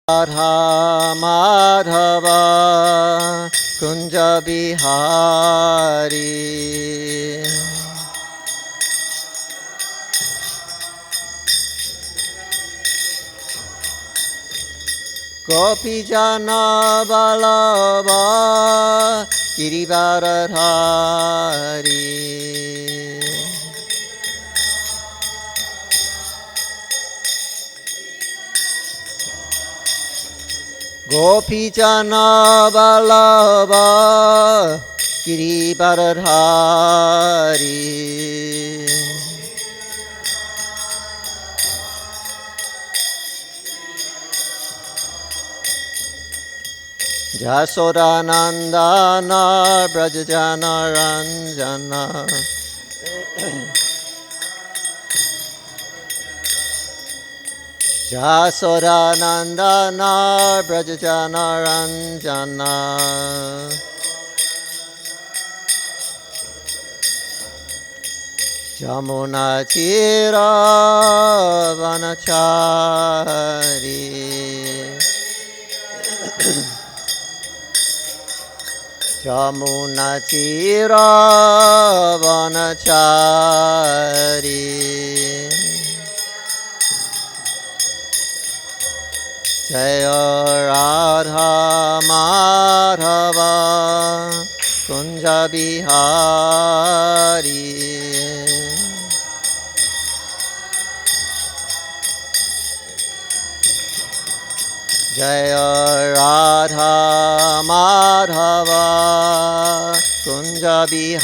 Radha Madhava Kunja Bihari Gopi Jana Vallabha Girivaradhari Gopi Jana Vallabha Girivaradhari Jasodanandana Brajajana Ranjana Jasodanandana Brajajana Ranjana Jamuna Tira Vanachari Jamuna Tira Vanachari Jaya Radha Madhava Kunja Bihari Jaya Radha Madhava Kunja Bihari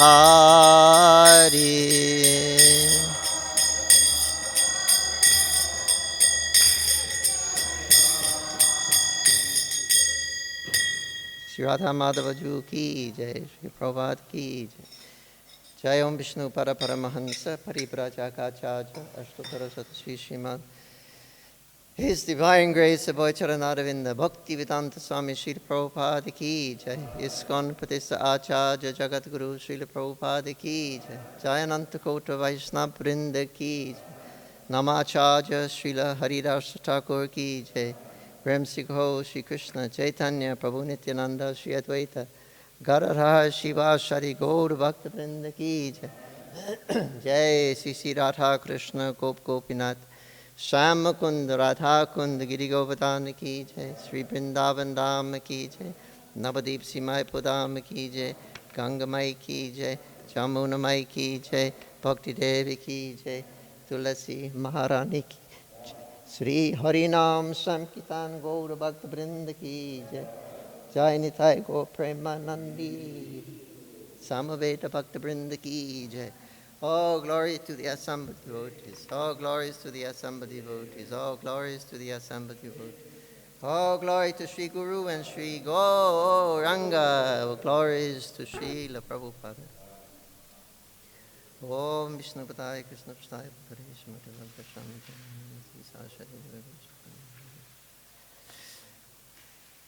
Shri Radha Madhava Ju ki jai, Shri Prabhupada ki jai. Jai Om Vishnu Para Paramahansa Paribrajakachaja Ashtotara Sat Shri Srimad. His Divine Grace Abhay Charanaravinda Bhakti Vedanta Swami Shri Prabhupada ki jai. ISKCON Pratista Acharya Jagat Guru Shri Prabhupada ki jai. Jayananta Kota Vaishnava Vrinda ki jai. Namacharya Shri Haridas Thakur ki jai. Prem Sikho Shri Krishna Chaitanya Prabhu Nityananda Shri Advaita Gadadhar Shiva Shari Gaur Bhakta Vrinda ki jai. Jai Sri Sri Radha Krishna Gop Gopinath Shyam Mukund Radha Kund Giri Govardhan ki jai. Sri Vrindavan Dham ki jai. Navadip Simai Pudam ki jai. Ganga Mai ki jai. Jamuna Mai ki jai. Bhakti Devi ki jai. Tulasi Maharani ki Sri Harinam Sankirtan Gaur Bhakta Vrinda ki jai. Jai Nitai Gaur Premanandi Samaveta Bhakta Vrinda ki jai. All glory to the assembled devotees. All glories to the assembled devotees. All glories to the assembled devotees. All glory to Sri Guru and Sri Gauranga. All glories to Srila Prabhupada. Om Vishnu Padaya Krishna Prasthaya Parishmati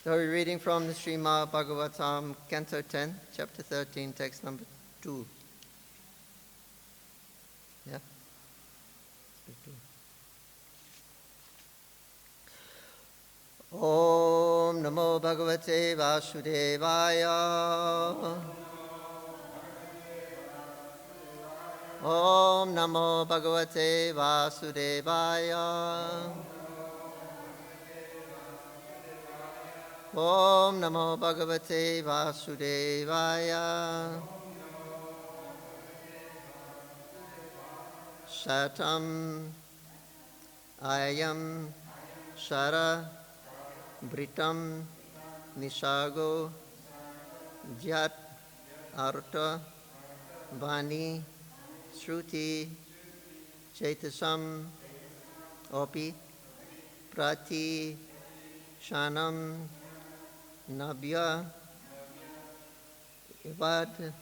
So we're reading from the Srimad Bhagavatam, Canto 10, Chapter 13, text number 2. Yeah? Om Namo Bhagavate Vasudevaya. Om Namo Bhagavate Vasudevaya. Om Namo Bhagavate Vasudevaya. Shatam Ayam Shara Britam Nishago Jat Arta Vani Shruti Chaitasam Opi Prati Shanam Nabhya Ivad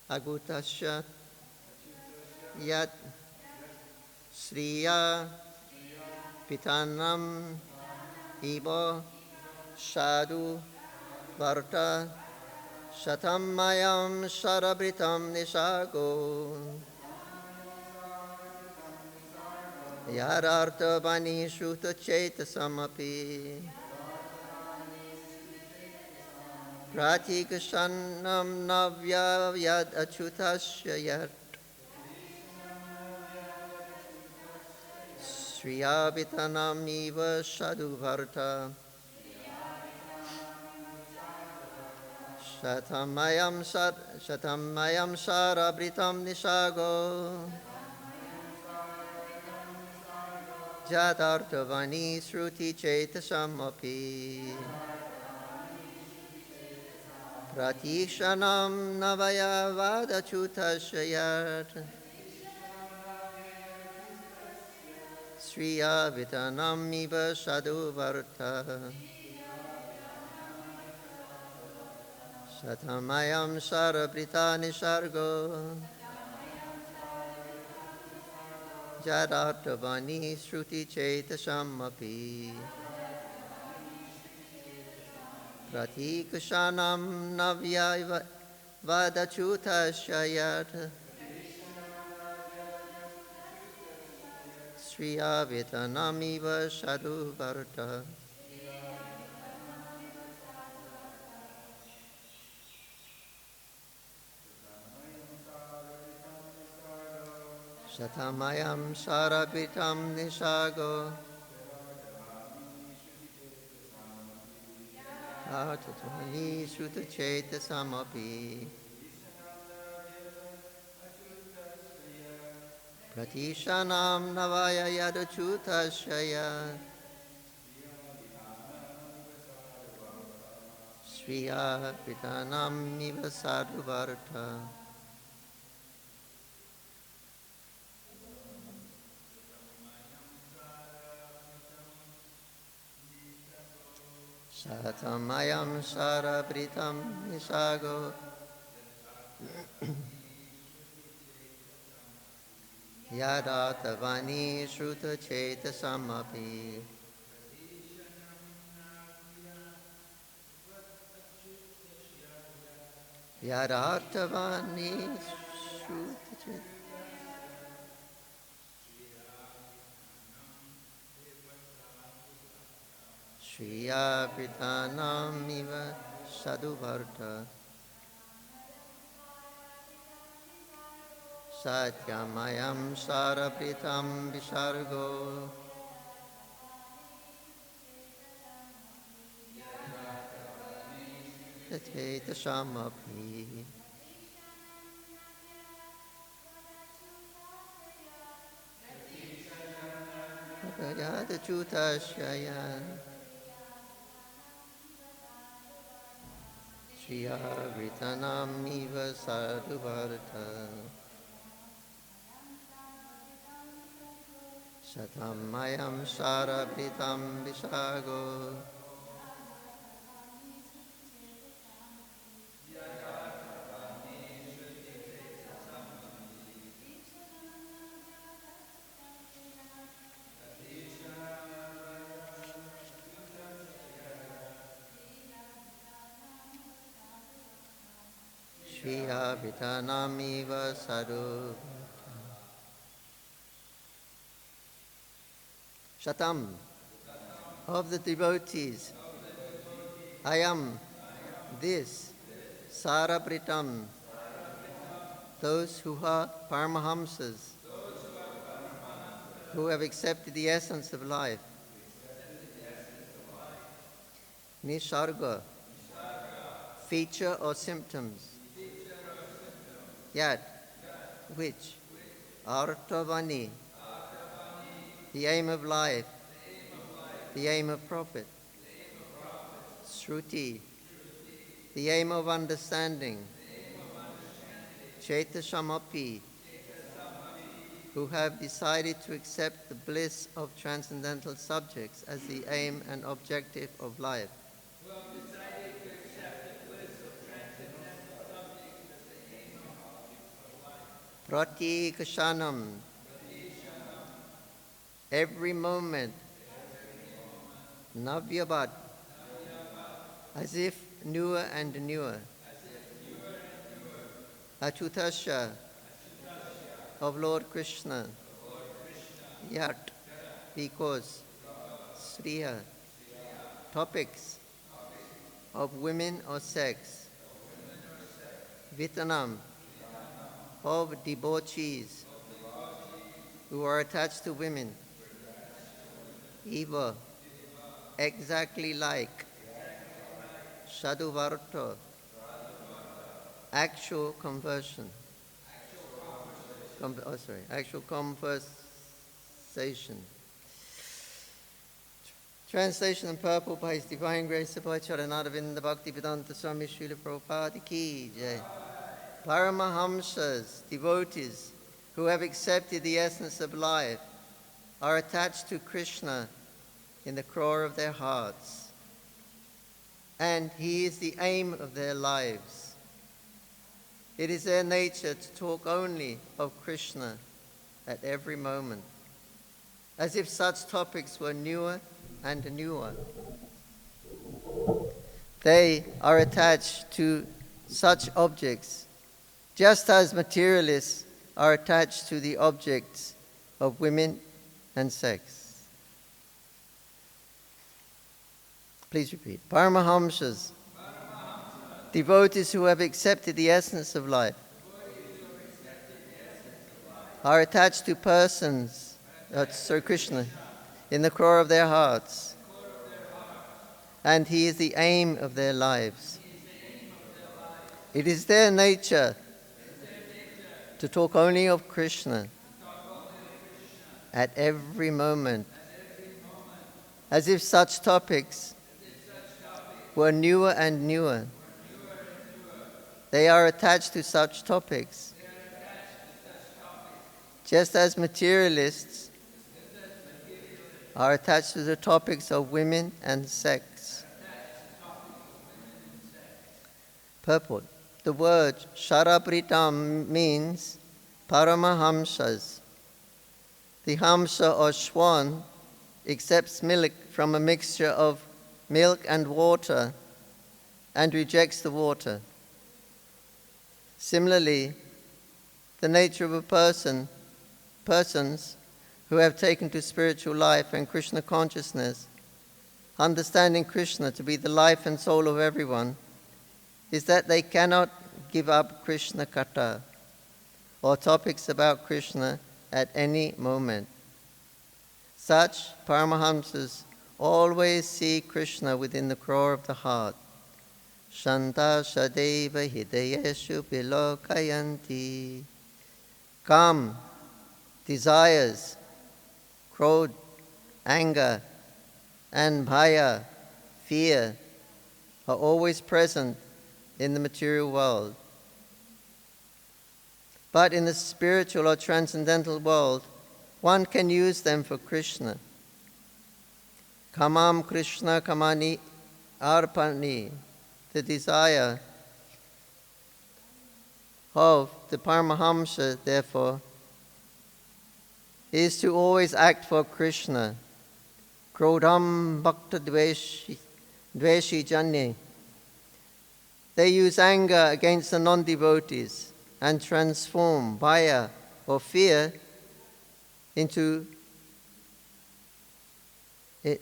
Agutasya Yat Sriya Pitanam Ibo Sadhu Varta Shatamayam Sharabritam Nishago Yadartavani Shruta Chetasamapi Pratikashanam Navya Yad Achutasya Yat Sriyavitanam Eva Sadhuvarta Shatamayam Sarabritam Nishago Jadartavani Shruti Chetasamapi Pratishanam Navaya Vadachutasya Sriya Vitanam Iva Sadhuvarta Shatamayam Sarabrita Nisargo Jadartavani Shruti Chetasamapi Pratikashanam Navya Vadachutasya Sriya Vitanam Iva Sadhuvarta Shatamayam Sarabitam Nishago Tattvani Shuta Cheta Samapi Pratishanam Navaya Yadachuta Shaya Sriya Vitanam Niva Sadhuvarta Shatamayam Sarabritam Nishago Yadatavani Shruta Cheta Samapi Yadatavani Shruta Cheta Shriya Pitanam Iva Sadhuvarta Satyamayam Sarapritam Visargo Tateta Samapi Yada Chutasya Shriya Vitanam Iva Sadhuvarta Shatamayam Sarabritam Vishago Shriya Vitanam Iva Sadhu Shatam of the devotees I am this Sarabritam those who are Paramahamsas who have accepted the essence of life Nisarga feature or symptoms Yat which Artavani the aim of life the aim of profit Shruti the aim of understanding Chetasamapi who have decided to accept the bliss of transcendental subjects as the aim and objective of life. Pratikashanam every moment Navyavat as if newer and newer Achutasya of Lord Krishna Yat because Sriya, topics of women or sex, Vitanam, of debauchees who are attached to women, Eva, exactly like Shaduvarta, actual conversion. Actual conversation. Translation and purport by His Divine Grace of Charanaravinda Bhaktivedanta Swami Srila Prabhupada Ki Jai. Paramahamsas, devotees who have accepted the essence of life, are attached to Krishna in the core of their hearts, and He is the aim of their lives. It is their nature to talk only of Krishna at every moment, as if such topics were newer and newer. They are attached to such objects, just as materialists are attached to the objects of women and sex. Please repeat. Paramahamsas, devotees who have accepted the essence of life, are attached to persons, Sir Krishna, in the core of their hearts, and He is the aim of their lives. It is their nature to talk only of Krishna at every moment, as if such topics were newer and newer. They are attached to such topics, just as materialists are attached to the topics of women and sex. Purport. The word Sharabritam means Paramahamsas. The Hamsa or swan accepts milk from a mixture of milk and water and rejects the water. Similarly, the nature of a persons who have taken to spiritual life and Krishna consciousness, understanding Krishna to be the life and soul of everyone, is that they cannot give up Krishna Katha, or topics about Krishna, at any moment. Such Paramahamsas always see Krishna within the core of the heart. Shanta Shadeva Hidayeshu Bilokayanti. Kam, desires, krodh, anger, and bhaya, fear, are always present in the material world. But in the spiritual or transcendental world, one can use them for Krishna. Kamam Krishna Kamani Arpani, the desire of the Paramahamsa, therefore, is to always act for Krishna. Krodham Bhakta Dveshi Janye. They use anger against the non-devotees and transform bhaya or fear into it.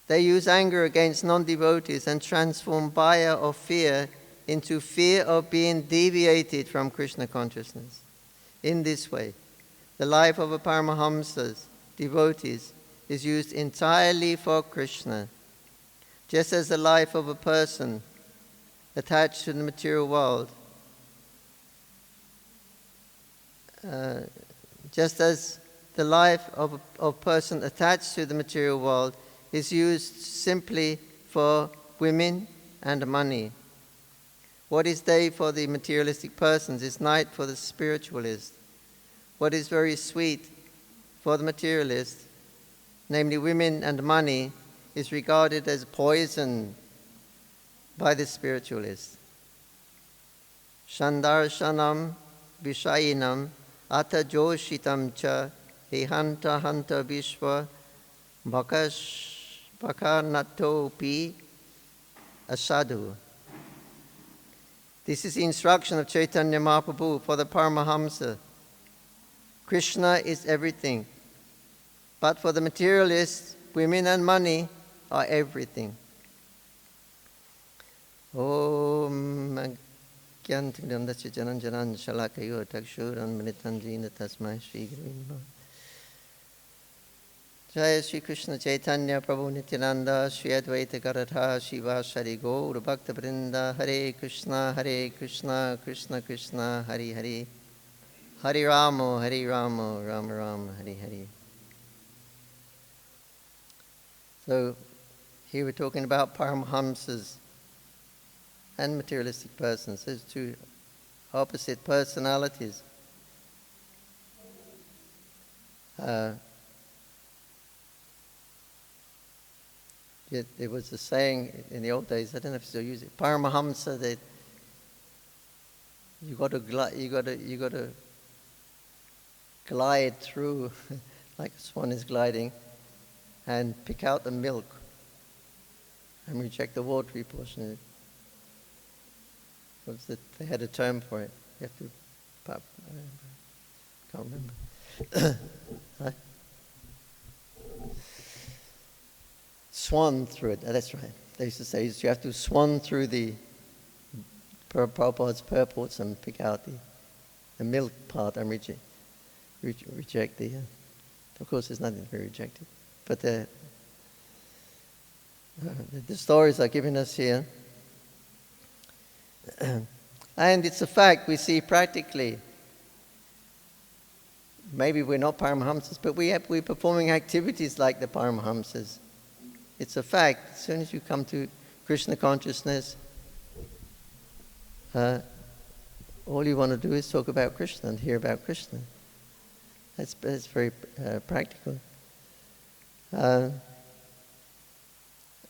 They use anger against non-devotees and transform bhaya or fear into fear of being deviated from Krishna consciousness. In this way, the life of a Paramahamsa's devotees is used entirely for Krishna, just as the life of a person attached to the material world, just as the life of a person attached to the material world is used simply for women and money. What is day for the materialistic persons is night for the spiritualist. What is very sweet for the materialist, namely women and money, is regarded as poison by the spiritualist. Shandarshanam Vishayinam Ata Joshitam Cha Hihanta Hanta Vishwa Bhakarnatopi Asadu. This is the instruction of Chaitanya Mahaprabhu for the Paramahamsa. Krishna is everything, But for the materialists, women and money are everything. Om Gyantigam Dasya Janan Janan Shalakayo Takshuran Manitanjina Tasmai Shri Guru. Jaya Shri Krishna Chaitanya Prabhu Nityananda Shri Advaita Garadha Shiva Shari Gaur Bhakta Vrinda Hare Krishna Krishna Krishna Hari Hari Hari Ramo Rama Rama Hari Hari. So here we're talking about Paramahamsas and materialistic persons. There's two opposite personalities. There was a saying in the old days, I don't know if you still use it, Paramahamsa, that you got to glide through like a swan is gliding and pick out the milk and reject the watery portion of it. They had a term for it. You have to, can't remember. Right? Swan through it. That's right. They used to say you have to swan through the Prabhupada's purports and pick out the milk part and reject the. Of course, there's nothing to be rejected, but the stories are given us here. And it's a fact we see practically. Maybe we're not Paramahamsas, but we're performing activities like the Paramahamsas. It's a fact. As soon as you come to Krishna consciousness, all you want to do is talk about Krishna and hear about Krishna. That's very practical. Though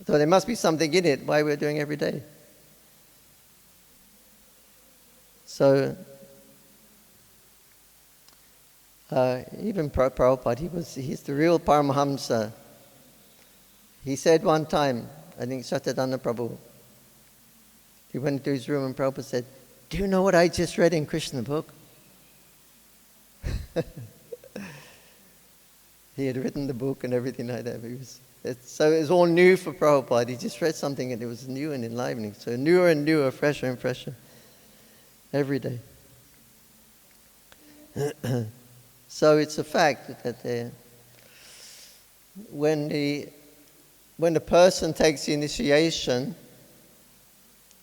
there must be something in it why we're doing every day. So, even Prabhupada, he's the real Paramahamsa. He said one time, I think Satadana Prabhu, he went into his room and Prabhupada said, "Do you know what I just read in Krishna book?" He had written the book and everything like that. So it was all new for Prabhupada. He just read something and it was new and enlivening. So newer and newer, fresher and fresher. Every day. So it's a fact that when the person takes the initiation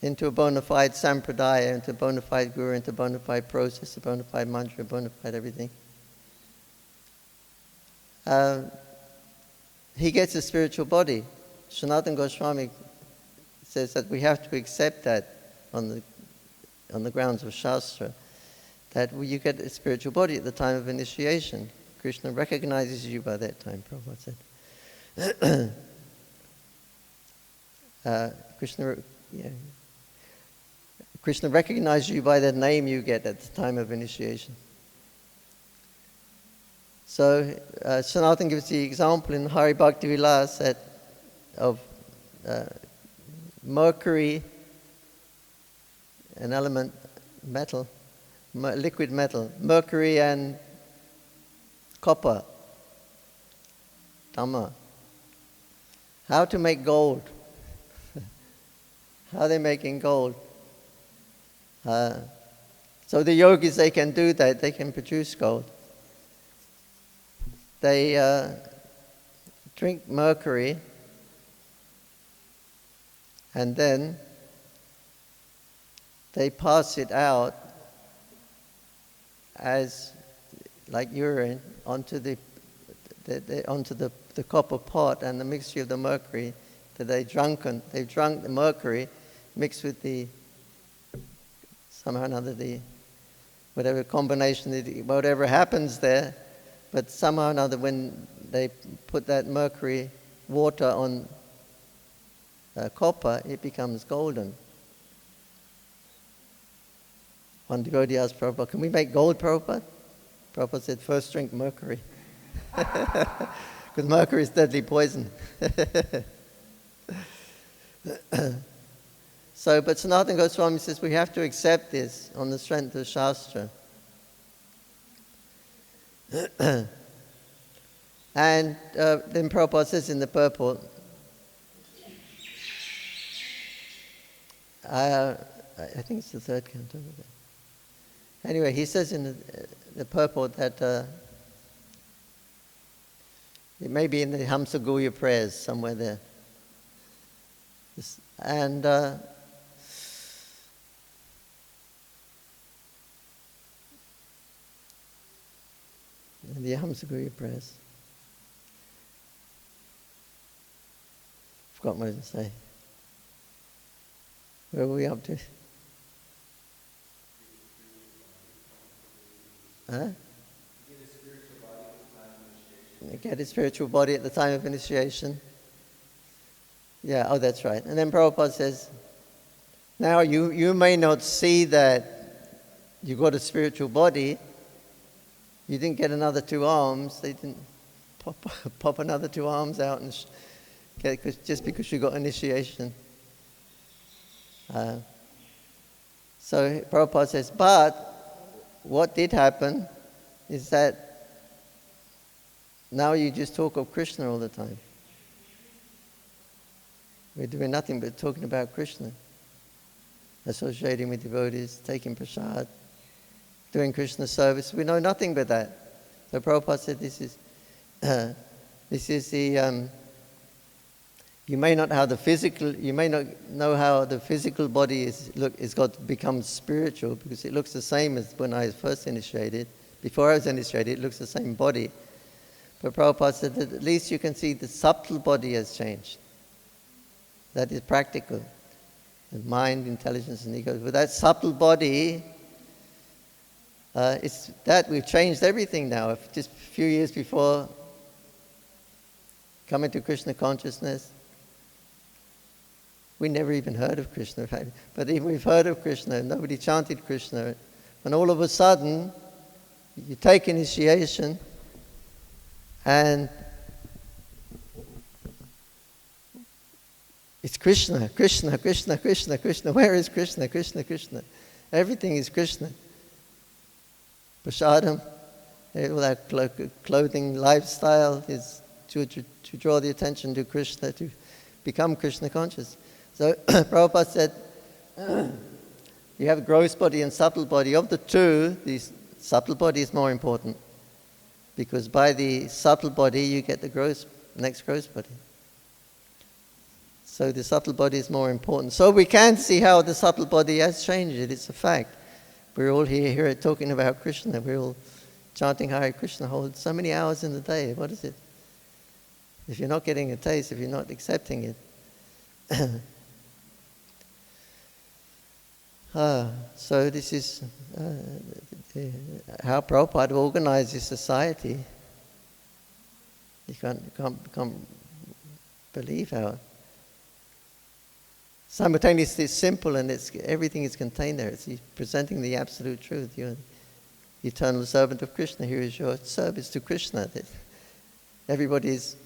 into a bona fide sampradaya, into a bona fide guru, into a bona fide process, a bona fide mantra, a bona fide everything, he gets a spiritual body. Sanatana Goswami says that we have to accept that on the grounds of Shastra, that you get a spiritual body at the time of initiation. Krishna recognizes you by that time, Prabhupada said. Krishna recognizes you by the name you get at the time of initiation. So Sanatana gives the example in Hari Bhakti Vilas of mercury, an element, metal, liquid metal, mercury and copper, Dhamma. How to make gold. How they're making gold. So the yogis, they can do that, they can produce gold. They drink mercury and then they pass it out as like urine onto the copper pot and the mixture of the mercury that they've drunk the mercury mixed with the somehow or another whatever combination, whatever happens there, but somehow or another when they put that mercury water on copper, it becomes golden. One devotee asked Prabhupada, "Can we make gold, Prabhupada?" Prabhupada said, "First drink mercury." Because mercury is deadly poison. So, but Sanatana Goswami says we have to accept this on the strength of Shastra. And then Prabhupada says in the purport, I think it's the third canto. Anyway, he says in the purport that it may be in the Hamsaguya prayers somewhere there. And in the Hamsaguya prayers. Forgot what I was going to say. Where were we up to? Huh? Get a spiritual body at the time of initiation. Yeah, oh, that's right. And then Prabhupada says, now you may not see that you got a spiritual body. You didn't get another 2 arms. They didn't pop another 2 arms out and just because you got initiation. So Prabhupada says, but what did happen is that now you just talk of Krishna all the time. We're doing nothing but talking about Krishna, associating with devotees, taking prasad, doing Krishna service. We know nothing but that. So Prabhupada said, this is the. You may not know how the physical body is got to become spiritual, because it looks the same as when I was first initiated. Before I was initiated, it looks the same body. But Prabhupada said that at least you can see the subtle body has changed. That is practical. The mind, intelligence, and ego. With that subtle body, it's that we've changed everything now. If just a few years before coming to Krishna consciousness, we never even heard of Krishna. But even we've heard of Krishna, nobody chanted Krishna. And all of a sudden, you take initiation, and it's Krishna, Krishna, Krishna, Krishna, Krishna. Where is Krishna, Krishna, Krishna? Everything is Krishna. Prasadam, all that clothing, lifestyle is to draw the attention to Krishna, to become Krishna conscious. So Prabhupada said, you have gross body and subtle body. Of the two, the subtle body is more important, because by the subtle body you get the next gross body. So the subtle body is more important. So we can see how the subtle body has changed it. It's a fact. We're all here talking about Krishna. We're all chanting Hare Krishna whole so many hours in the day. What is it? If you're not getting a taste, if you're not accepting it. So this is how Prabhupada organized his society. You can't believe how simultaneously it's simple, and everything is contained there. He's presenting the absolute truth. You're the eternal servant of Krishna. Here is your service to Krishna. Everybody is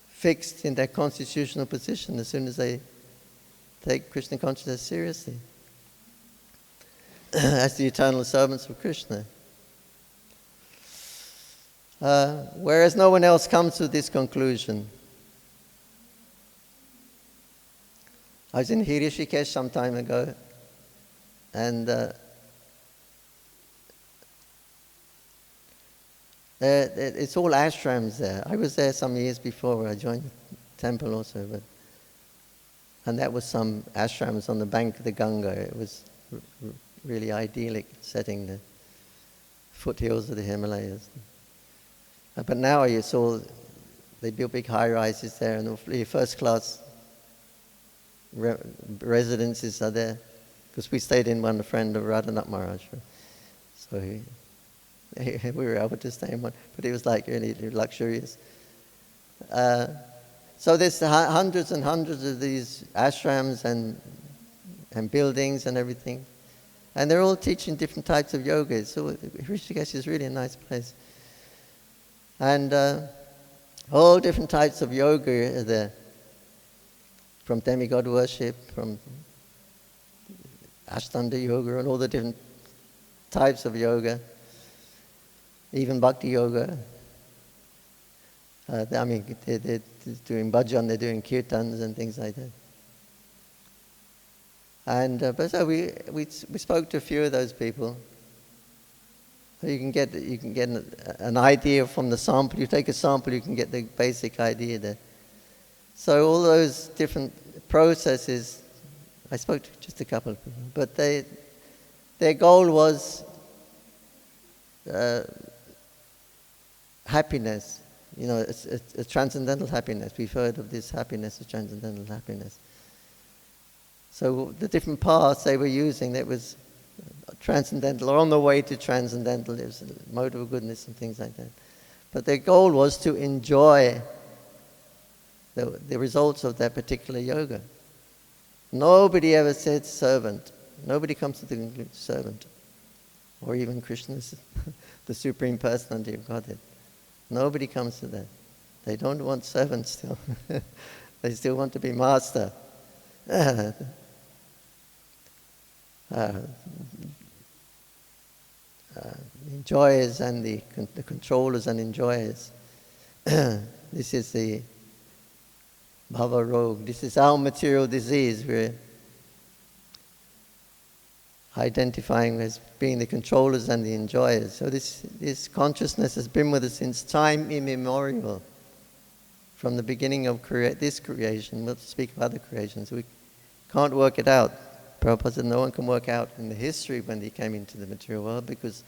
fixed in their constitutional position as soon as they take Krishna consciousness seriously as the eternal servants of Krishna. Whereas no one else comes to this conclusion. I was in Hirishikesh some time ago, and it's all ashrams there. I was there some years before I joined the temple also, and that was some ashrams on the bank of the Ganga. It was really idyllic setting, the foothills of the Himalayas. But now you saw they built big high-rises there, and the first-class residences are there, because we stayed in one, a friend of Radhanath Maharaj. So we were able to stay in one, but it was like really luxurious. So there's hundreds and hundreds of these ashrams and buildings and everything. And they're all teaching different types of yoga. So Rishikesh is really a nice place. And all different types of yoga are there. From demigod worship, from Ashtanga yoga, and all the different types of yoga. Even bhakti yoga. They're doing bhajan, they're doing kirtans and things like that. And but so we spoke to a few of those people. So you can get an idea from the sample. You take a sample, you can get the basic idea there. So all those different processes, I spoke to just a couple of people, but their goal was happiness. You know, it's a transcendental happiness. We've heard of this happiness, a transcendental happiness. So the different paths they were using, that was transcendental, or on the way to transcendental, it was a mode of goodness and things like that. But their goal was to enjoy the results of that particular yoga. Nobody ever said servant. Nobody comes to the conclusion servant. Or even Krishna's the Supreme Personality of Godhead. Nobody comes to that. They don't want servants still. They still want to be master. Enjoyers and the controllers and enjoyers. This is the bhava rog. This is our material disease. We're identifying as being the controllers and the enjoyers. So this consciousness has been with us since time immemorial. From the beginning of this creation, we'll speak of other creations. We can't work it out. Prabhupada said no one can work out in the history when they came into the material world, because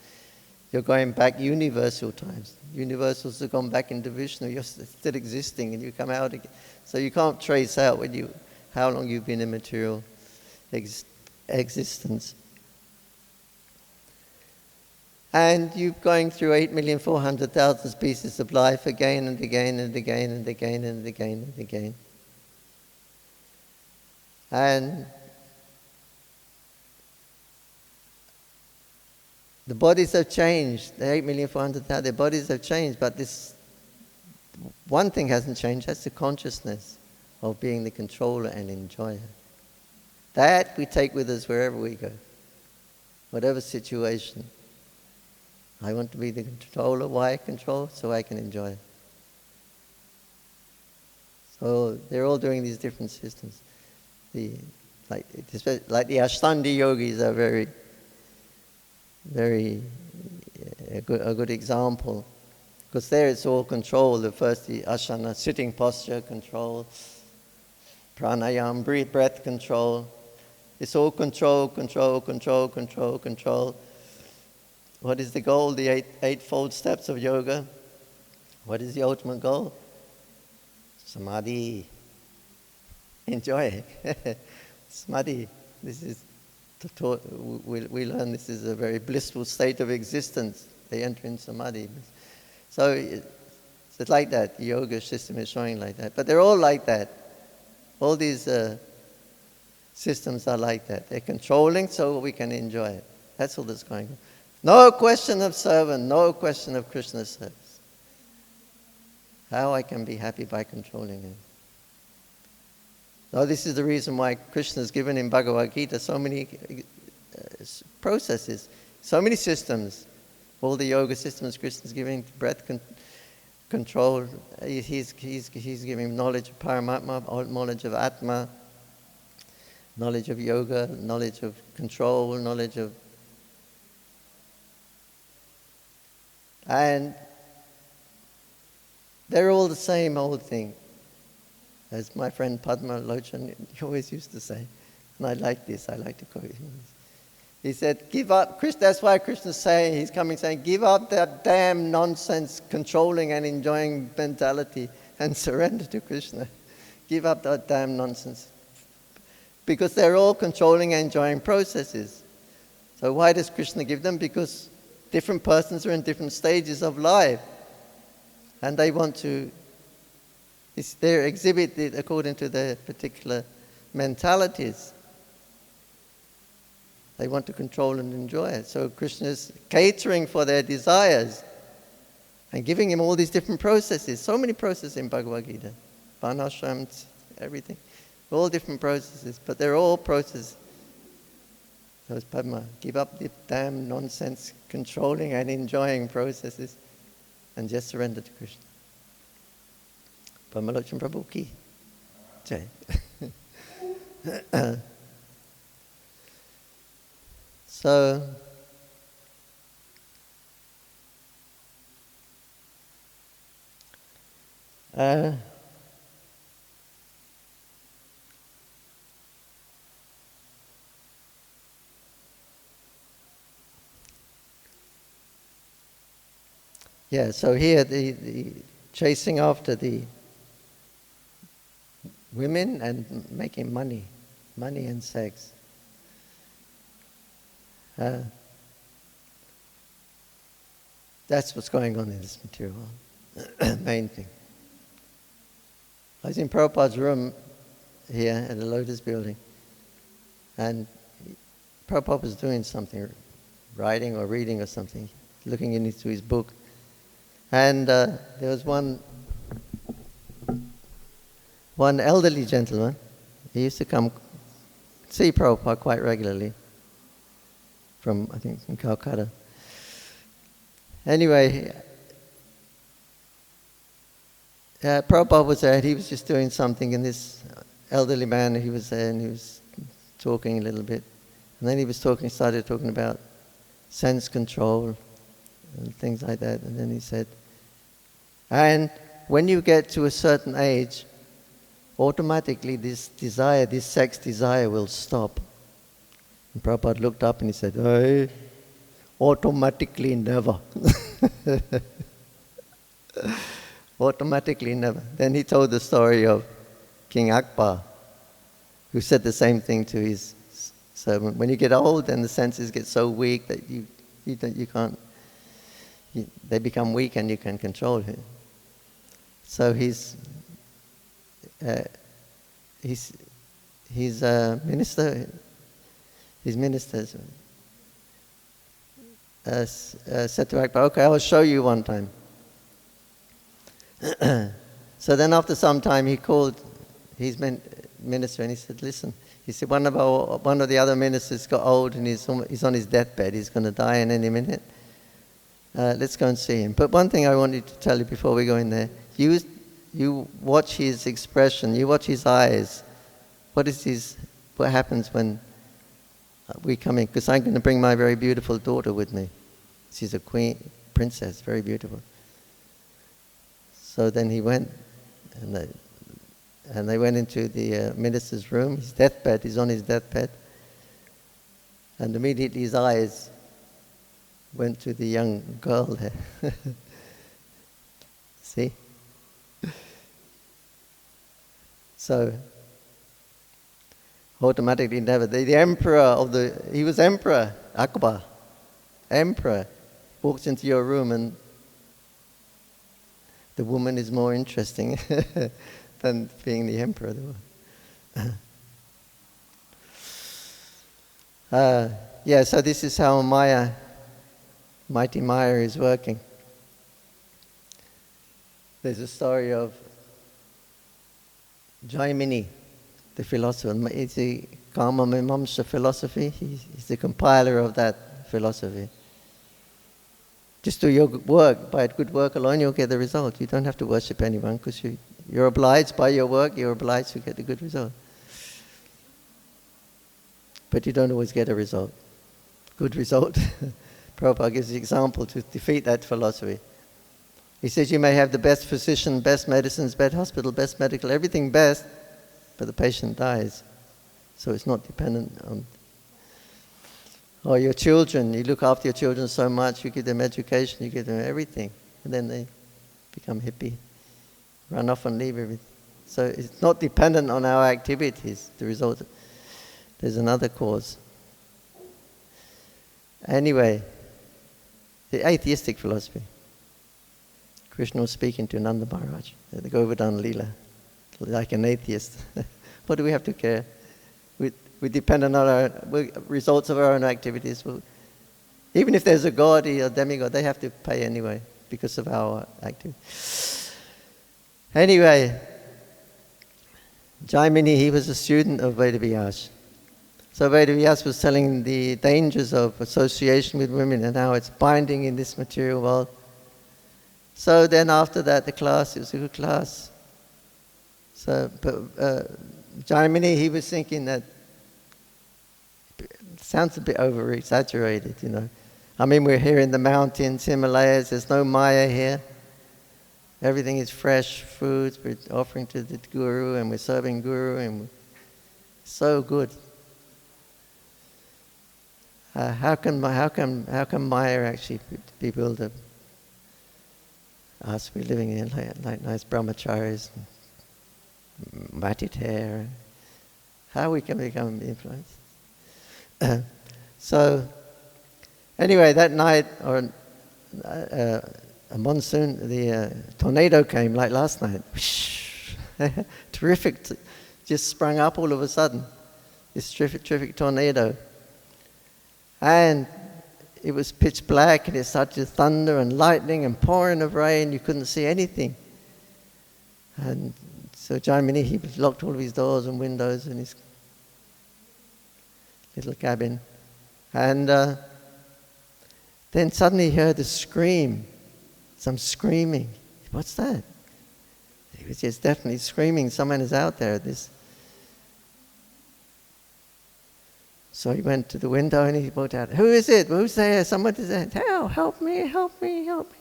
you're going back universal times. Universals have gone back into Vishnu. You're still existing and you come out again. So you can't trace out how long you've been in material existence. And you're going through 8,400,000 species of life again and again and again and again and again and again. And the bodies have changed. The 8,400,000, their bodies have changed, but this one thing hasn't changed. That's the consciousness of being the controller and enjoyer. That we take with us wherever we go, whatever situation. I want to be the controller. Why control? So I can enjoy. So they're all doing these different systems. Like the Ashtanga yogis are very a good example, because there it's all control. The asana, sitting posture, control, pranayama, breath control. It's all control, control, control, control, control. What is the goal? The eightfold steps of yoga. What is the ultimate goal? Samadhi. Enjoy. Samadhi. This is we learn this is a very blissful state of existence. They enter in samadhi. So it's like that. The yoga system is showing like that. But they're all like that. All these systems are like that. They're controlling so we can enjoy it. That's all that's going on. No question of servant, no question of Krishna's service. How I can be happy by controlling him. So this is the reason why Krishna has given in Bhagavad Gita so many processes, so many systems. All the yoga systems Krishna's giving, breath control. He's giving knowledge of Paramatma, knowledge of Atma, knowledge of yoga, knowledge of control, knowledge of... And they're all the same old thing. As my friend Padma Lochan, he always used to say, and I like this, I like to quote him. He said, give up, that's why Krishna's saying, he's coming saying, give up that damn nonsense controlling and enjoying mentality and surrender to Krishna. Give up that damn nonsense. Because they're all controlling and enjoying processes. So why does Krishna give them? Because different persons are in different stages of life. And they want to, they're exhibited according to their particular mentalities. They want to control and enjoy it. So Krishna is catering for their desires and giving him all these different processes. So many processes in Bhagavad Gita. Varnashram, everything. All different processes, but they're all processes. So it's Padma, give up the damn nonsense controlling and enjoying processes and just surrender to Krishna. Pamalochan Prabhu ki jai. So, so here the chasing after the women and making money and sex. That's what's going on in this material world. Main thing. I was in Prabhupada's room here at the Lotus building, and Prabhupada was doing something, writing or reading or something, looking into his book. And there was one elderly gentleman. He used to come see Prabhupada quite regularly from Calcutta. Anyway, Prabhupada was there. He was just doing something, and this elderly man, he was there, and he was talking a little bit. And then he started talking about sense control and things like that. And then he said, and when you get to a certain age, automatically this sex desire will stop. And Prabhupada looked up and he said, hey, automatically never. Automatically never. Then he told the story of King Akbar, who said the same thing to his servant. When you get old, then the senses get so weak that you can't. They become weak, and you can control it. So his ministers said to Akbar, okay, I'll show you one time. So then after some time he called his minister and he said, listen, he said, one of the other ministers got old and he's on his deathbed, he's going to die in any minute. Let's go and see him. But one thing I wanted to tell you before we go in there, you watch his expression, you watch his eyes. What happens when we come in? Because I'm going to bring my very beautiful daughter with me. She's a princess, very beautiful. So then he went, and they went into the minister's room, his deathbed, he's on his deathbed. And immediately his eyes went to the young girl there. See? So, automatically never. The emperor he was emperor, Akbar, emperor, walks into your room and the woman is more interesting than being the emperor. So this is how mighty Maya is working. There's a story of Jaimini, the philosopher. It's the Kama Mimamsa philosophy. He's the compiler of that philosophy. Just do your work. By good work alone, you'll get the result. You don't have to worship anyone because you're obliged by your work, you're obliged to get a good result. But you don't always get a result. Good result. Prabhupada gives the example to defeat that philosophy. He says you may have the best physician, best medicines, best hospital, best medical, everything best, but the patient dies. So it's not dependent on... Or your children, you look after your children so much, you give them education, you give them everything, and then they become hippie, run off and leave everything. So it's not dependent on our activities, the result. There's another cause. Anyway, the atheistic philosophy. Krishna was speaking to Nanda Maharaj at the Govardhan Leela, like an atheist. What do we have to care? We depend on our results of our own activities. Even if there's a god or a demigod, they have to pay anyway because of our activity. Anyway, Jaimini, he was a student of Vedavyas. So Vedavyas was telling the dangers of association with women and how it's binding in this material world. So then after that, the class, it was a good class. So, but Jaimini, he was thinking that it sounds a bit over-exaggerated, you know. I mean, we're here in the mountains, Himalayas, there's no Maya here. Everything is fresh foods we're offering to the Guru, and we're serving Guru, and so good. How can Maya actually be built up? Us, we're living in like nice brahmacharis, matted hair. How we can become influenced? So, anyway, that night, or a monsoon, the tornado came like last night. Terrific, just sprung up all of a sudden. This terrific tornado. And it was pitch black, and it started to thunder and lightning and pouring of rain. You couldn't see anything. And so Jaimini, he locked all of his doors and windows in his little cabin. And then suddenly he heard a scream, some screaming. What's that? He was just definitely screaming, someone is out there. So he went to the window and he looked out. Who is it? Who's there? Someone is there. Help me, help me, help me.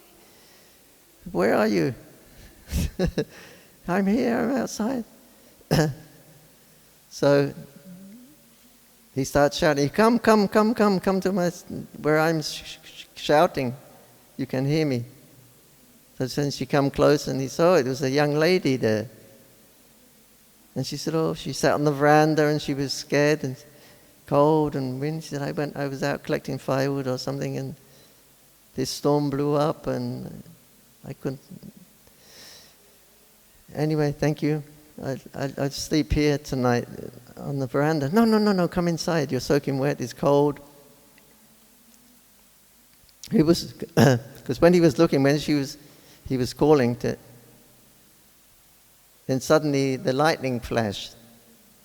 Where are you? I'm here, I'm outside. So he starts shouting, come to my, where I'm shouting. You can hear me. So then she come close and he saw it was a young lady there. And she said, she sat on the veranda and she was scared and cold and wind. She said, I was out collecting firewood or something, and this storm blew up and I couldn't. Anyway, thank you. I'll sleep here tonight on the veranda. No, come inside. You're soaking wet. It's cold. He was, because when he was looking, he was calling to. Then suddenly the lightning flashed.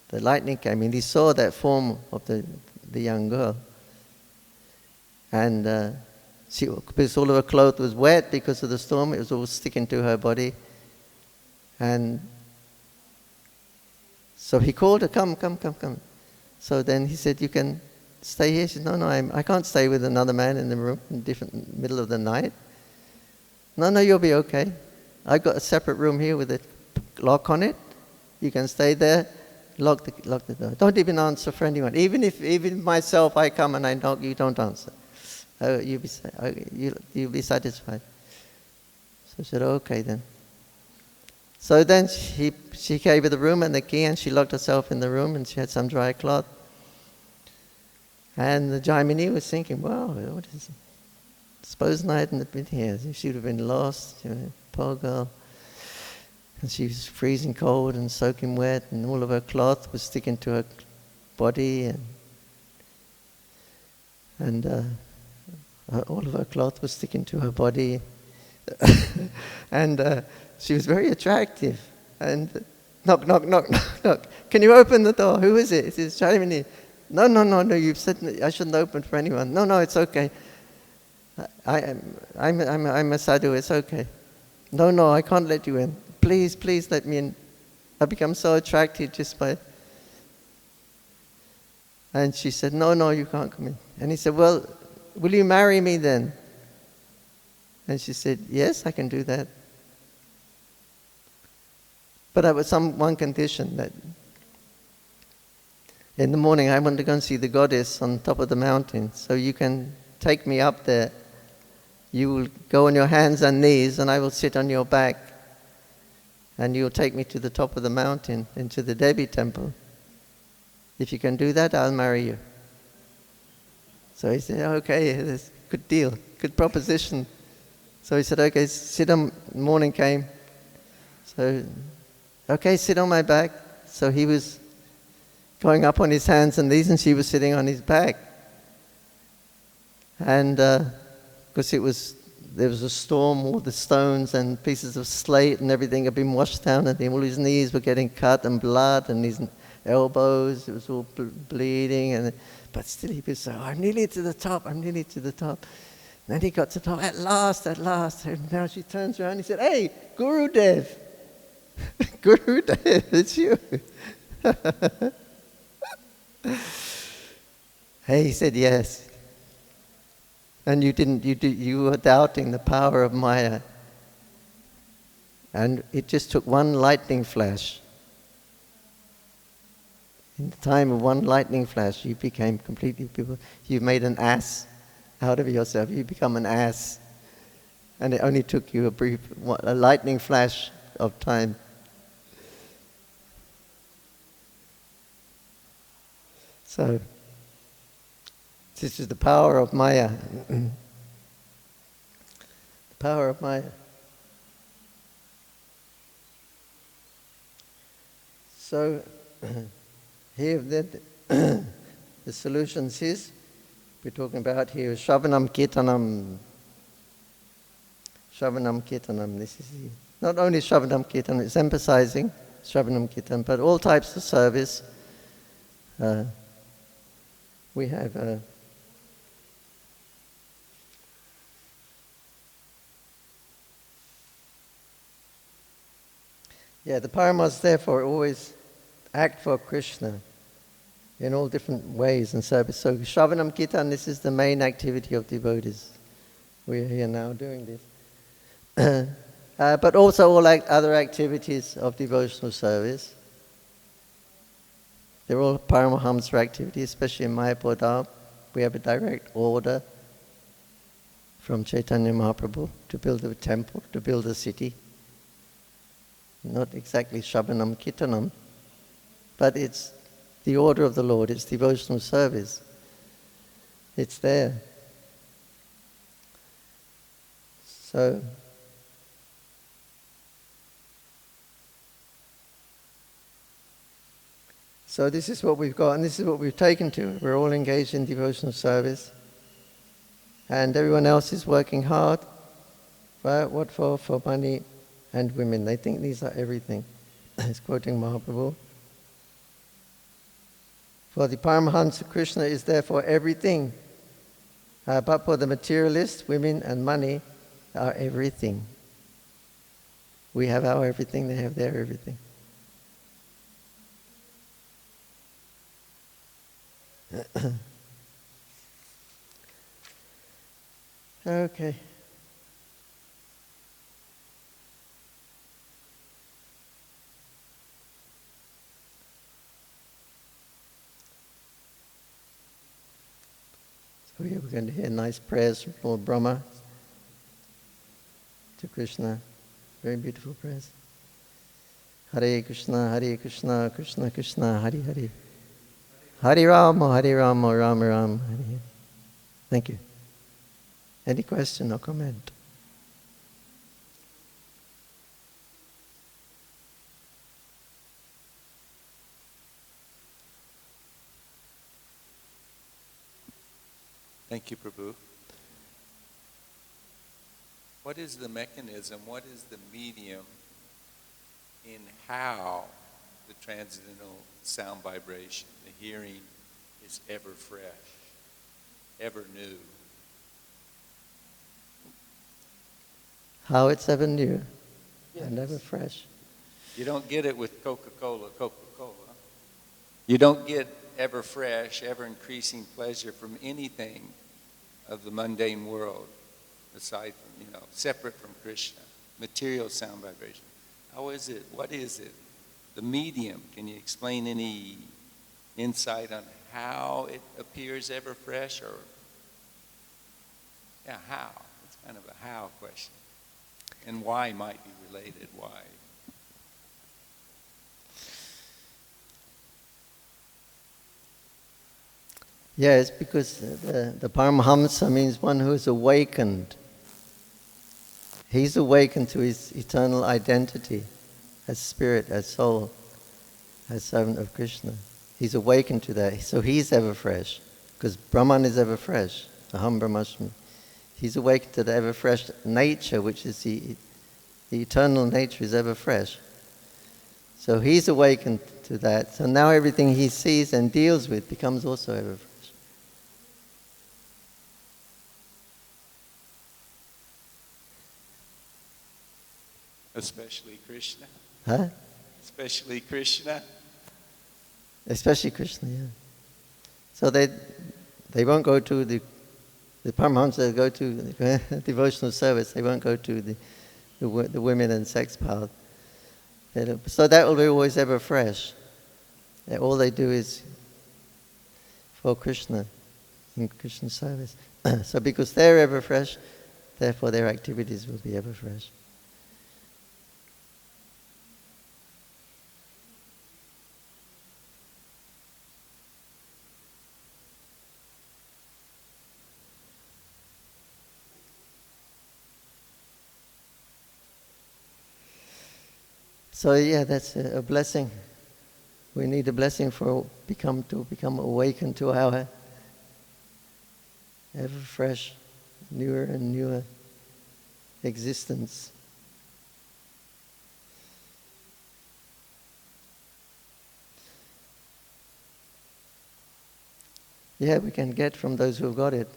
The lightning came in. He saw that form of the young girl. And because all of her clothes was wet because of the storm, it was all sticking to her body. And so he called her, come. So then he said, you can stay here. She said, no, I can't stay with another man in the room in different middle of the night. No, you'll be okay. I got a separate room here with a lock on it. You can stay there. Lock the door. Don't even answer for anyone. Even myself, I come and I knock, you don't answer. You'll be satisfied. So I said, okay then. So then she gave her the room and the key, and she locked herself in the room, and she had some dry cloth. And the Jaimini was thinking, wow, what is it? Supposing I hadn't been here, she would have been lost, poor girl. And she was freezing cold and soaking wet, and all of her cloth was sticking to her body, and all of her cloth was sticking to her body. And she was very attractive. And knock. Can you open the door? Who is it? It is Jaimini. No, you've said I shouldn't open for anyone. No, it's okay. I'm a sadhu, it's okay. No, I can't let you in. Please let me in. I become so attracted just by. And she said, no, you can't come in. And he said, well, will you marry me then? And she said, yes, I can do that. But I was one condition, that in the morning I want to go and see the goddess on top of the mountain. So you can take me up there. You will go on your hands and knees, and I will sit on your back. And you'll take me to the top of the mountain, into the Devi temple. If you can do that, I'll marry you. So he said, okay, that's a good deal, good proposition. So he said, okay, sit on, morning came. So, okay, sit on my back. So he was going up on his hands and knees, and she was sitting on his back. And because there was a storm, all the stones and pieces of slate and everything had been washed down, and all his knees were getting cut and blood, and his elbows, it was all bleeding. But still he was saying, I'm nearly to the top. And then he got to the top, at last. And now she turns around and he said, hey, Gurudev. Gurudev, it's you. He said yes. And you were doubting the power of Maya. And it just took one lightning flash. In the time of one lightning flash, you became completely people. You made an ass out of yourself. You become an ass. And it only took you a lightning flash of time. So, this is the power of Maya. The power of Maya. So, here the solutions is, we're talking about here, Shravanam Kirtanam. Shravanam Kirtanam, this is not only Shravanam Kirtanam, it's emphasizing Shravanam Kirtanam, but all types of service. We have the Paramas therefore always act for Krishna in all different ways and service. So Shravanam Kirtan, this is the main activity of devotees. We are here now doing this. But also all other activities of devotional service. They're all Paramahamsa activities, especially in Mayapur Dham. We have a direct order from Chaitanya Mahaprabhu to build a temple, to build a city. Not exactly Shravanam Kirtanam, but it's the order of the Lord, it's devotional service. It's there. So this is what we've got, and this is what we've taken to. We're all engaged in devotional service, and everyone else is working hard. What for? For money and women. They think these are everything. It's quoting Mahaprabhu. For the Paramahansa Krishna is therefore everything. But for the materialists, women and money are everything. We have our everything, they have their everything. Okay. So here we're going to hear nice prayers from Lord Brahma to Krishna. Very beautiful prayers. Hare Krishna, Krishna Krishna, Hare Hare. Hare Rama, Rama Rama, Hare Hare. Thank you. Any question or comment? Thank you, Prabhu. What is the mechanism, what is the medium in how the transcendental sound vibration, the hearing, is ever fresh, ever new? How it's ever new, Yes. and ever fresh. You don't get it with Coca-Cola. You don't get ever fresh, ever increasing pleasure from anything of the mundane world, aside from, separate from Krishna, material sound vibration. How is it? What is it? The medium, can you explain any insight on how it appears ever fresh? Or, how? It's kind of a how question. And why might be related, why? Yes, because the Paramahamsa means one who is awakened. He's awakened to his eternal identity as spirit, as soul, as servant of Krishna. He's awakened to that. So he's ever fresh, because Brahman is ever fresh. Aham Brahmasmi. He's awakened to the ever fresh nature, which is the eternal nature is ever fresh. So he's awakened to that. So now everything he sees and deals with becomes also ever fresh. Especially Krishna. Huh? Especially Krishna. Especially Krishna, yeah. So they won't go to the Paramahamsa go to the devotional service. They won't go to the women and sex path. So that will be always ever fresh. All they do is for Krishna, in Krishna service. So because they're ever fresh, therefore their activities will be ever fresh. So yeah, that's a blessing. We need a blessing to become awakened to our ever fresh, newer and newer existence. Yeah, we can get from those who have got it.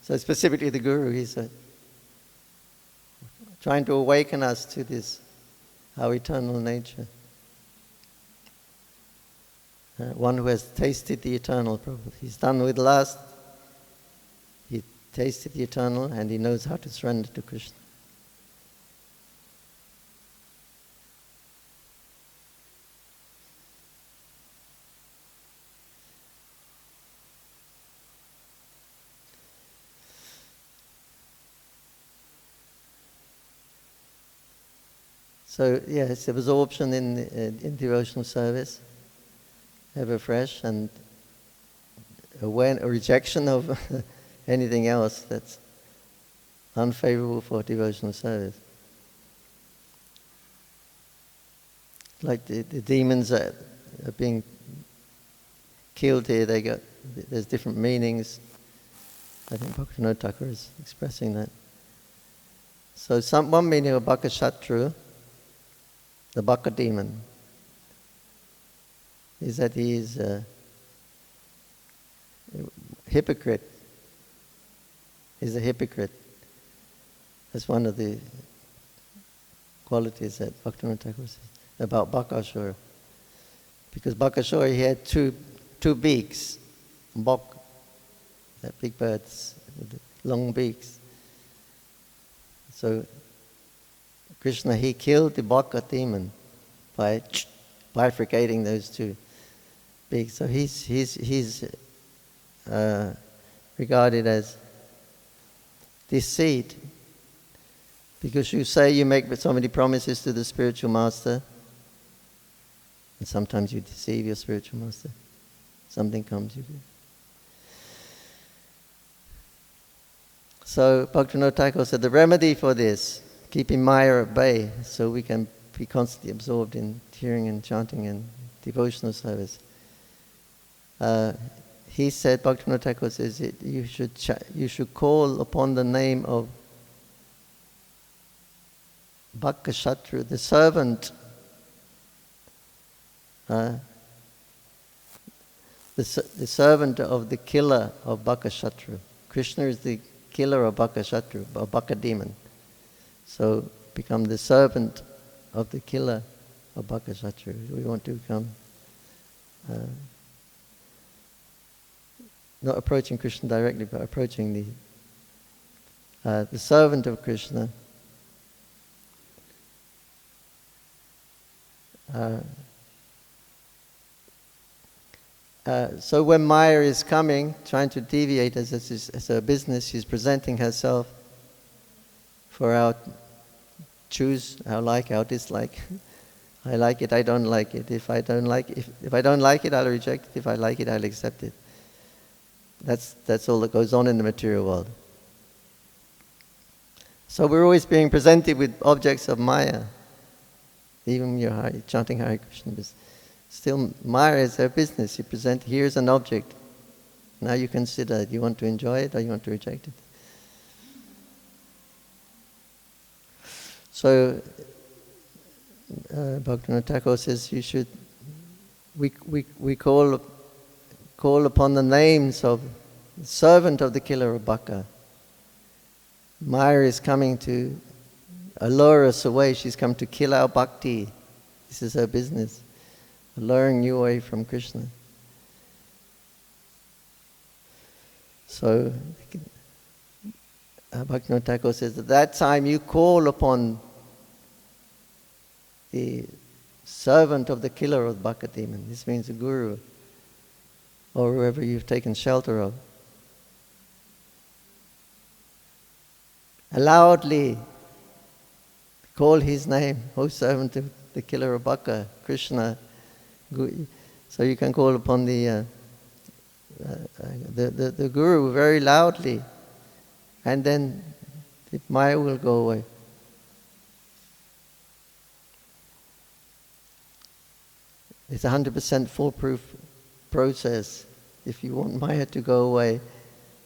So specifically the Guru, he's trying to awaken us to this, our eternal nature. One who has tasted the eternal, probably. He's done with lust. He tasted the eternal and he knows how to surrender to Krishna. So yes, absorption in devotional service, ever fresh, and a rejection of anything else that's unfavorable for devotional service. Like the demons that are being killed here, there's different meanings. I think Bhaktivinoda Thakur is expressing that. So one meaning of Bhakashatru, the Bhaka demon, is that he is a hypocrite. He's a hypocrite. That's one of the qualities that Bhaktivinoda Thakur says about Bhakashura. Because Bhakashura, he had two beaks, Bhak, that big birds with the long beaks. So Krishna, he killed the Bhaka demon by bifurcating those two beaks. So he's regarded as deceit, because you say you make so many promises to the spiritual master, and sometimes you deceive your spiritual master. Something comes, you do. So Bhaktivinoda Thakur said the remedy for this, keeping Maya at bay, so we can be constantly absorbed in hearing and chanting and devotional service. He said, Bhaktivinoda Thakur says, you should call upon the name of Bhakashatru, the servant, the servant of the killer of Bhakashatru. Krishna is the killer of Bhakashatru, a Bhaka demon. So become the servant of the killer of Bhakashatru. We want to become not approaching Krishna directly, but approaching the servant of Krishna. So when Maya is coming, trying to deviate as a business, she's presenting herself for our choose, our like, our dislike. I like it, I don't like it. If I don't like it, I'll reject it. If I like it, I'll accept it. That's all that goes on in the material world. So we're always being presented with objects of Maya. Even you're chanting Hare Krishna, still Maya is her business. You present, here's an object. Now you consider, do you want to enjoy it or you want to reject it? So Bhaktivinoda Thakur says we call upon the names of the servant of the killer of Bhaka. Maya is coming to allure us away. She's come to kill our bhakti. This is her business, luring you away from Krishna. So, Bhaktivinoda Thakur says, at that time you call upon the servant of the killer of the Baka demon. This means the Guru, or whoever you've taken shelter of. Loudly call his name, O servant of the killer of Baka, Krishna. So you can call upon the Guru very loudly, and then the Maya will go away. It's a 100% foolproof process. If you want Maya to go away,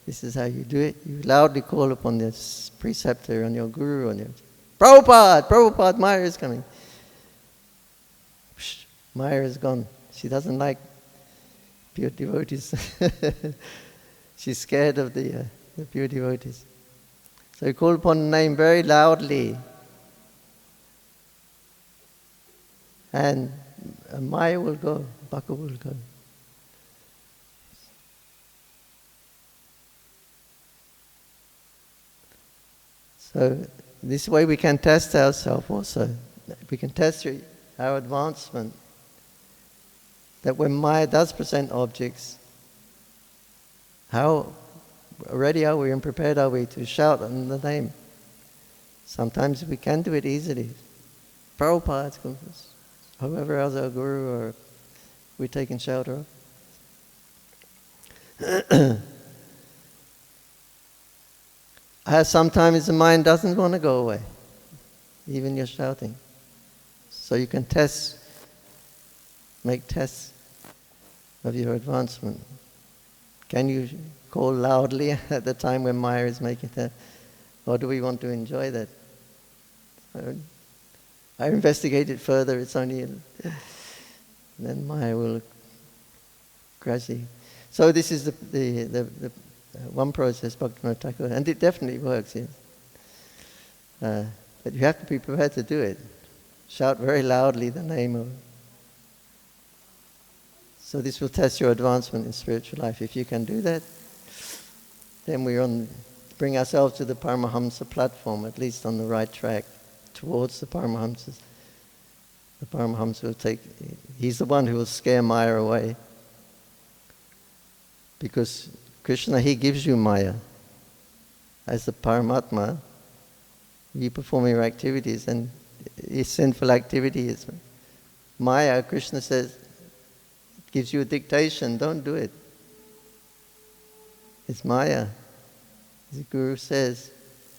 this is how you do it. You loudly call upon this preceptor, on your Guru, on your Prabhupada, Maya is coming. Psh, Maya is gone. She doesn't like pure devotees. She's scared of the pure devotees. So you call upon the name very loudly. And Maya will go, Baka will go. So this way we can test ourselves also. We can test our advancement. That when Maya does present objects, how ready are we and prepared are we to shout on the name? Sometimes we can do it easily. Prabhupada, whoever else our Guru or we're taking shelter of. Sometimes the mind doesn't want to go away, even you're shouting. So you can make tests of your advancement. Can you call loudly at the time when Maya is making that? Or do we want to enjoy that? I investigate it further, it's only... then Maya will gradually... So this is the one process, Bhaktivinoda Thakur, and it definitely works, yes. But you have to be prepared to do it. Shout very loudly the name of... So this will test your advancement in spiritual life. If you can do that, then bring ourselves to the Paramahamsa platform, at least on the right track, towards the Paramahamsas. The Paramahamsa will he's the one who will scare Maya away. Because Krishna, he gives you Maya. As the Paramatma, you perform your activities, and his sinful activity is Maya. Krishna says, gives you a dictation, don't do it. It's Maya. The Guru says,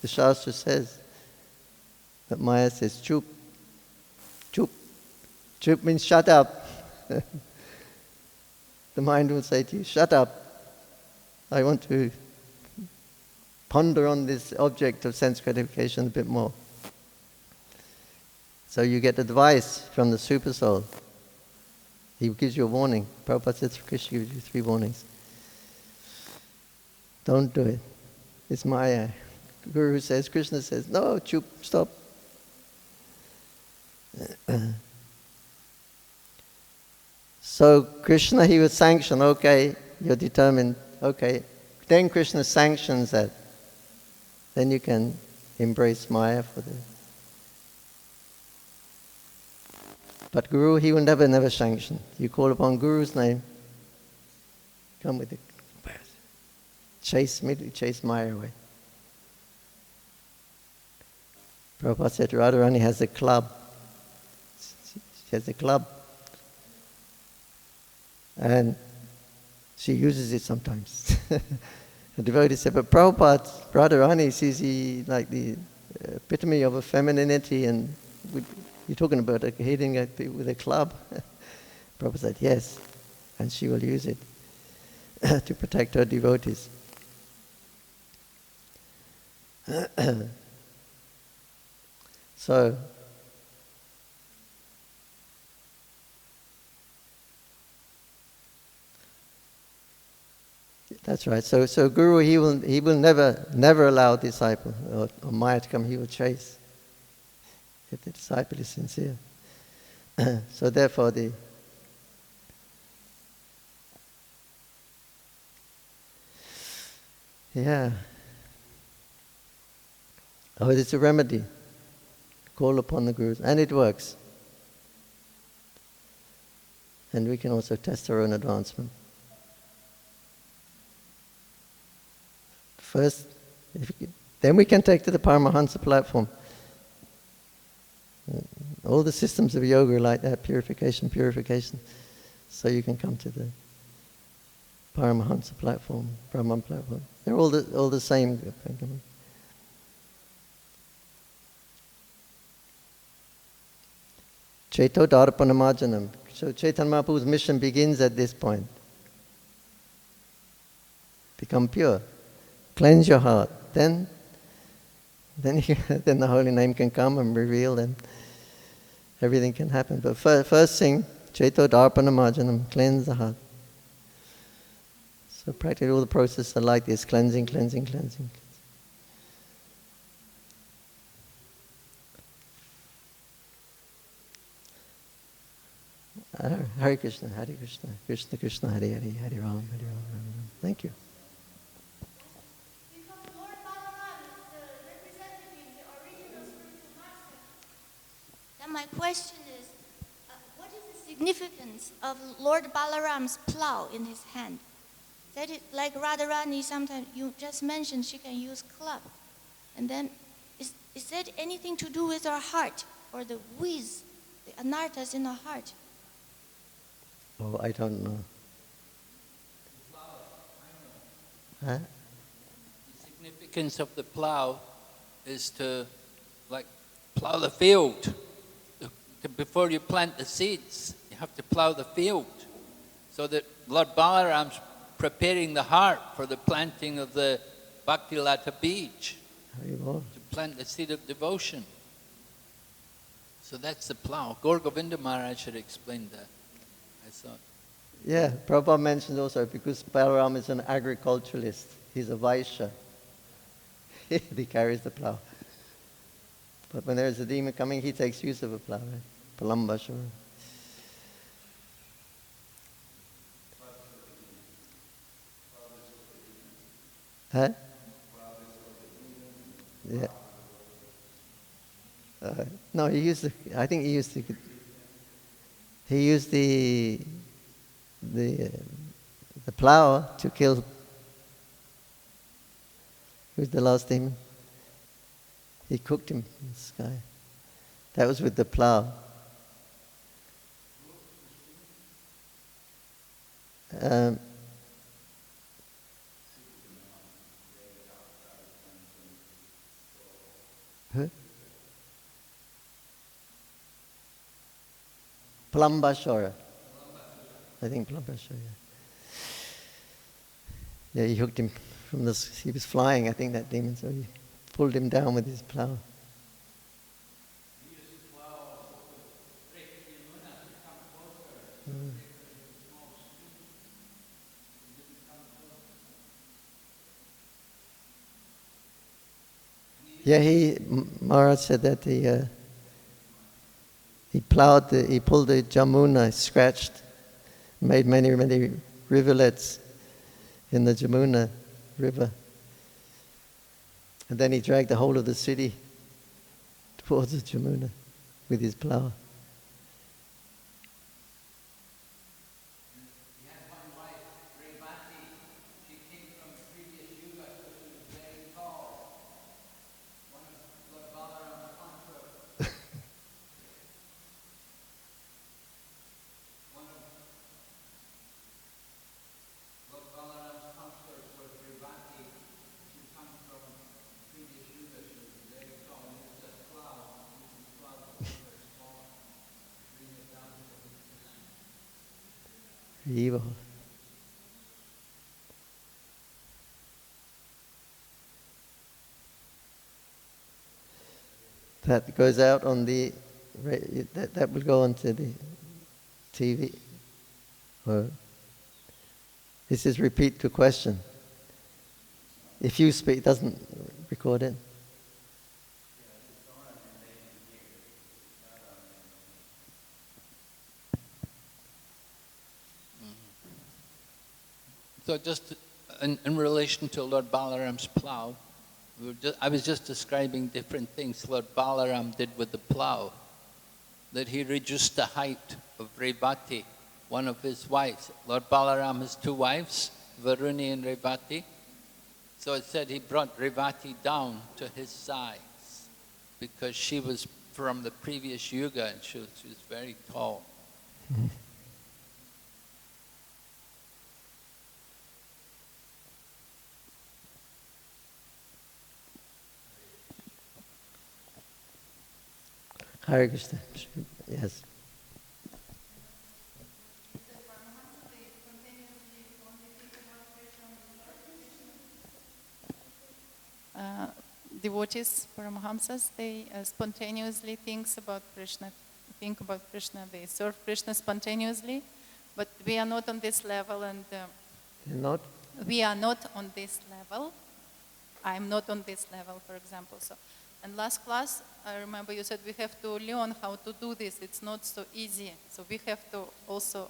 the Shastra says, that Maya says, chup. Chup. Chup means shut up. The mind will say to you, shut up. I want to ponder on this object of sense gratification a bit more. So you get advice from the Supersoul. He gives you a warning. Prabhupada says Krishna gives you 3 warnings. Don't do it. It's Maya. Guru says, Krishna says, no, chup, stop. So Krishna, he would sanction, okay, you're determined, okay. Then Krishna sanctions that. Then you can embrace Maya for the... But Guru, he will never sanction. You call upon Guru's name, come with it. Chase Maya away. Prabhupada said Radharani has a club. She has a club. And she uses it sometimes. The devotee said, but Prabhupada, Radharani, sees he like the epitome of a femininity, and you're talking about hitting with a club. Prabhupada said, yes, and she will use it to protect her devotees. So, that's right. So Guru, he will never allow disciple or Maya to come. He will chase if the disciple is sincere. So therefore yeah. Oh, it's a remedy. Call upon the Gurus. And it works. And we can also test our own advancement. First, then we can take to the Paramahansa platform. All the systems of yoga are like that, purification, purification. So you can come to the Paramahansa platform, Brahman platform. They're all the same. Cheto Darpanamajanam. So Chaitanya Mahaprabhu's mission begins at this point. Become pure. Cleanse your heart. Then the holy name can come and reveal, and everything can happen. But first thing, Cheto Darpanamajanam, cleanse the heart. So practically all the processes are like this, cleansing, cleansing, cleansing. Hare Krishna, Hare Krishna, Krishna Krishna, Hare Hare, Hare Ram, Hare Ram, Hare Ram. Thank you. Because Lord Balaram is the representative, the original spiritual master. Then my question is, what is the significance of Lord Balaram's plow in his hand? That it, like Radharani, sometimes you just mentioned she can use club. And then, is that anything to do with her heart, or the whiz, the anarthas in her heart? Oh, I don't know. Huh? The significance of the plow is to, like, plow the field. Before you plant the seeds, you have to plow the field. So that Lord Balaram's preparing the heart for the planting of the Bhakti Lata Beej, to plant the seed of devotion. So that's the plow. Gaur Govinda Maharaj should explain that, I thought. Yeah, Prabhupada mentioned also, because Balaram is an agriculturalist, he's a Vaishya. He carries the plow. But when there is a demon coming, he takes use of a plow, right? Palambashara. Huh? Yeah. No, he used the plow to kill. Who's the last demon? He cooked him in the sky. That was with the plow. Who? Plambashara. I think Plambashara, yeah. Yeah, he hooked him from this. He was flying, I think, that demon, so he pulled him down with his plow. Yeah, Maharaj said that he pulled the Jamuna, scratched, made many, many rivulets in the Jamuna river. And then he dragged the whole of the city towards the Jamuna with his plow. Evil. That goes out on the, that will go onto the TV. Or this is repeat to question. If you speak, it doesn't record it. So just in relation to Lord Balaram's plow, I was just describing different things Lord Balaram did with the plow. That he reduced the height of Revati, one of his wives. Lord Balaram has two wives, Varuni and Revati. So it said he brought Revati down to his size because she was from the previous yuga and she was very tall. Hare Krishna. Yes. Devotees, Paramahamsas, they spontaneously think about Krishna, they serve Krishna spontaneously, but we are not on this level, and Not? we are not on this level. I'm not on this level, for example. So, and last class, I remember you said we have to learn how to do this. It's not so easy. So we have to also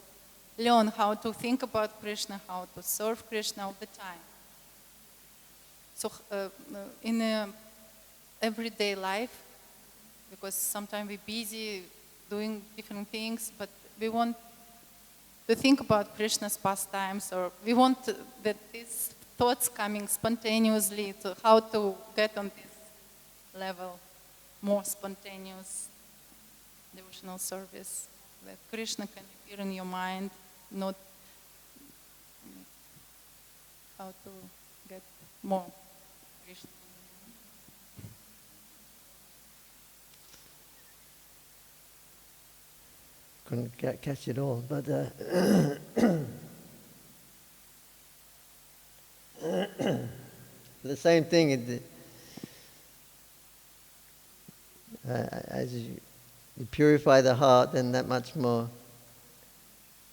learn how to think about Krishna, how to serve Krishna all the time. So in everyday life, because sometimes we're busy doing different things, but we want to think about Krishna's pastimes, or we want that these thoughts coming spontaneously to how to get on this level, more spontaneous devotional service, that Krishna can appear in your mind, not how to get more Krishna. Couldn't catch it all, but the same thing. As you purify the heart, then that much more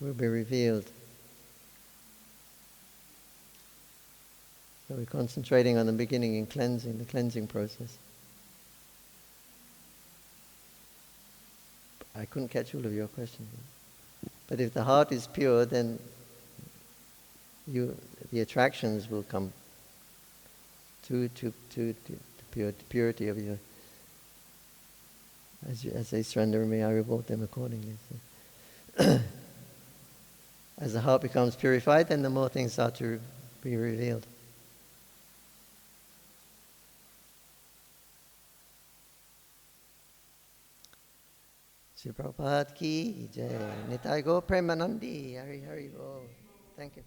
will be revealed. So we're concentrating on the beginning and cleansing, the cleansing process. I couldn't catch all of your questions. But if the heart is pure, then the attractions will come to purity of your. As they surrender to me, I reward them accordingly. So as the heart becomes purified, then the more things start to be revealed. Sri Prabhupada ki jai. Nitai go Premanandi. Hari Hari Bol. Thank you.